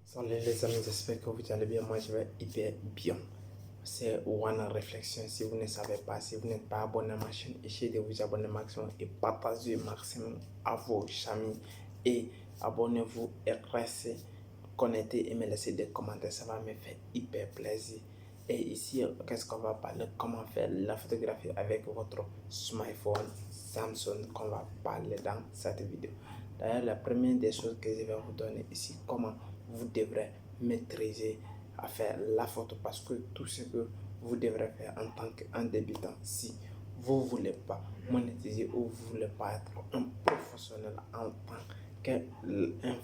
Salut les amis, j'espère que vous allez bien. Moi, je vais hyper bien. C'est One Réflexion. Si vous ne savez pas, si vous n'êtes pas abonné à ma chaîne, essayez de vous abonner maximum et partagez maximum à vos amis. Et abonnez-vous et restez connectés et me laissez des commentaires. Ça va me faire hyper plaisir. Et ici, qu'est-ce qu'on va parler? Comment faire la photographie avec votre smartphone Samsung qu'on va parler dans cette vidéo. D'ailleurs, la première des choses que je vais vous donner ici, comment vous devrez maîtriser à faire la photo, parce que tout ce que vous devrez faire en tant qu'un débutant, si vous ne voulez pas monétiser ou vous ne voulez pas être un professionnel en tant qu'un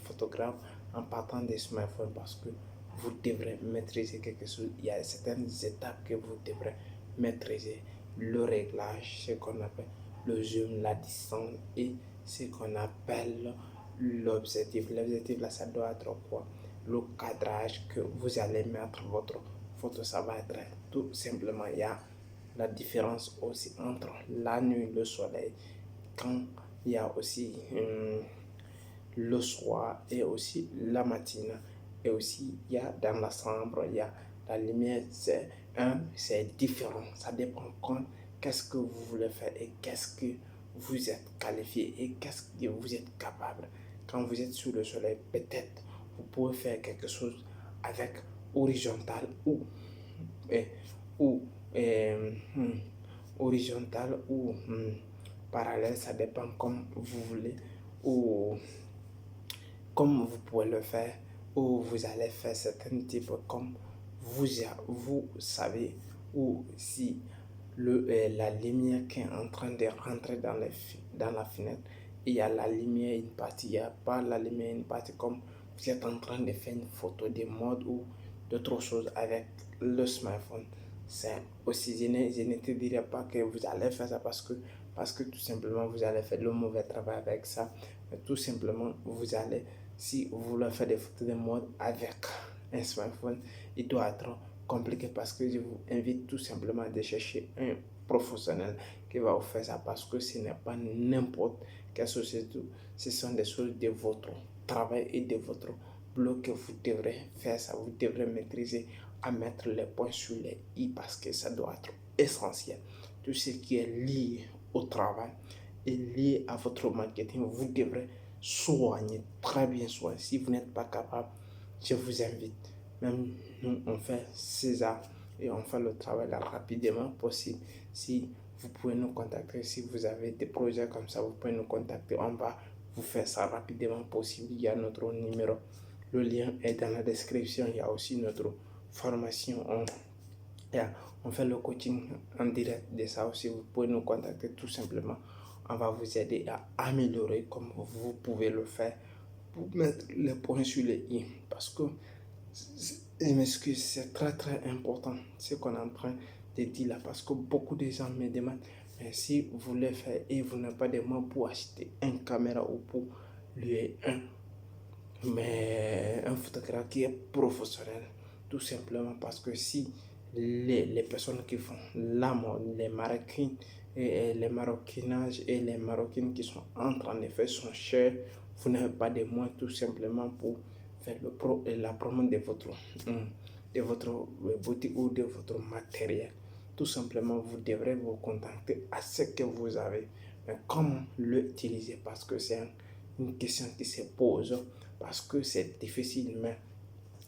photographe en partant des smartphones, parce que vous devrez maîtriser quelque chose. Il y a certaines étapes que vous devrez maîtriser: le réglage, ce qu'on appelle le zoom, la distance et ce qu'on appelle l'objectif. L'objectif là, ça doit être quoi? Le cadrage que vous allez mettre votre photo, ça va être tout simplement, il y a la différence aussi entre la nuit, le soleil, quand il y a aussi le soir et aussi la matinée, et aussi il y a dans la chambre, il y a la lumière. C'est différent, ça dépend qu'est-ce que vous voulez faire et qu'est-ce que vous êtes qualifié et qu'est-ce que vous êtes capable. Quand vous êtes sous le soleil, peut-être vous pouvez faire quelque chose avec horizontal ou horizontal ou parallèle, ça dépend comme vous voulez, ou comme vous pouvez le faire, ou vous allez faire certains types comme vous savez, ou si la lumière qui est en train de rentrer dans la fenêtre, il y a la lumière une partie, il n'y a pas la lumière une partie, comme vous êtes en train de faire une photo de mode ou d'autres choses avec le smartphone. C'est aussi, je ne te dirais pas que vous allez faire ça parce que tout simplement vous allez faire le mauvais travail avec ça, mais tout simplement vous allez, si vous voulez faire des photos de mode avec un smartphone, il doit être compliqué, parce que je vous invite tout simplement à chercher un professionnel qui va vous faire ça, parce que ce n'est pas n'importe quelle société. Ce sont des choses de votre travail et de votre boulot que vous devrez faire ça. Vous devrez maîtriser à mettre les points sur les i, parce que ça doit être essentiel. Tout ce qui est lié au travail et lié à votre marketing, vous devrez soigner, très bien soigner. Si vous n'êtes pas capable, je vous invite. Même nous, on fait César et on fait le travail le rapidement possible. Si vous pouvez nous contacter, si vous avez des projets comme ça, vous pouvez nous contacter. On va vous faire ça rapidement possible. Il y a notre numéro. Le lien est dans la description. Il y a aussi notre formation. On fait le coaching en direct de ça aussi. Vous pouvez nous contacter tout simplement. On va vous aider à améliorer comme vous pouvez le faire pour mettre les points sur les i. Parce que, je m'excuse, c'est très très important ce qu'on est en train de dire là. Parce que beaucoup de gens me demandent, mais si vous voulez faire et vous n'avez pas de moyens pour acheter une caméra ou pour louer un photographe qui est professionnel, tout simplement parce que si les personnes qui font la mode, les maroquins et les maroquinages et les maroquines qui sont en train de faire sont chers, vous n'avez pas de moyens tout simplement pour faire la promo de votre boutique ou de votre matériel. Tout simplement, vous devrez vous contacter à ce que vous avez. Mais comment l'utiliser? Parce que c'est une question qui se pose, parce que c'est difficile, mais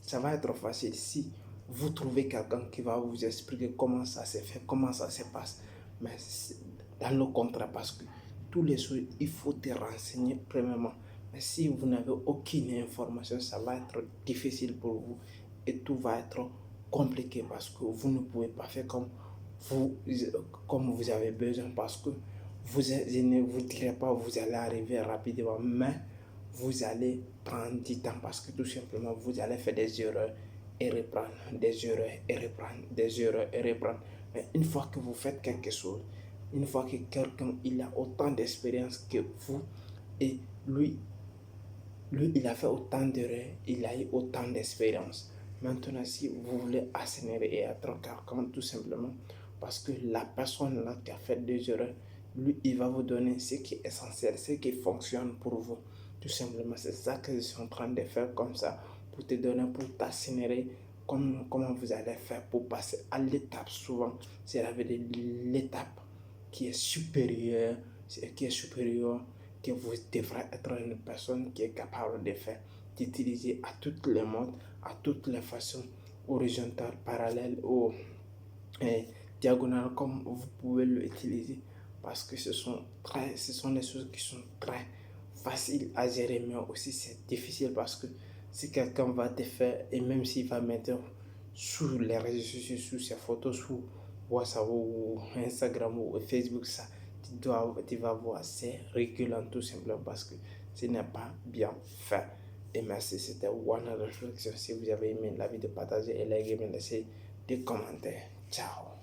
ça va être facile si vous trouvez quelqu'un qui va vous expliquer comment ça se fait, comment ça se passe. Mais dans le contrat, parce que tous les jours, il faut te renseigner premièrement. Mais si vous n'avez aucune information, ça va être difficile pour vous et tout va être compliqué, parce que vous ne pouvez pas faire comme vous avez besoin, parce que je ne vous dirai pas vous allez arriver rapidement, mais vous allez prendre du temps, parce que tout simplement vous allez faire des erreurs et reprendre, des erreurs et reprendre, des erreurs et reprendre. Mais une fois que vous faites quelque chose, une fois que quelqu'un il a autant d'expérience que vous et lui il a fait autant d'erreurs, il a eu autant d'expérience. Maintenant, si vous voulez assainir et être quelqu'un, tout simplement, parce que la personne là qui a fait des erreurs, lui, il va vous donner ce qui est essentiel, ce qui fonctionne pour vous. Tout simplement, c'est ça que je suis en train de faire comme ça, pour te donner, pour t'assigner comment vous allez faire pour passer à l'étape. Souvent, c'est l'étape qui est supérieure, que vous devrez être une personne qui est capable de faire, d'utiliser à toutes les modes, à toutes les façons, horizontales, parallèles ou diagonales, comme vous pouvez l'utiliser, parce que ce sont des choses qui sont très faciles à gérer, mais aussi c'est difficile parce que si quelqu'un va te faire, et même s'il va mettre sur les réseaux sociaux, sur ses photos, sur WhatsApp ou Instagram ou Facebook, ça, tu vas voir, c'est régulant tout simplement parce que ce n'est pas bien fait. Et merci, c'était One Réflexion. Si vous avez aimé la vidéo, partagez et likez, laissez des commentaires. Ciao.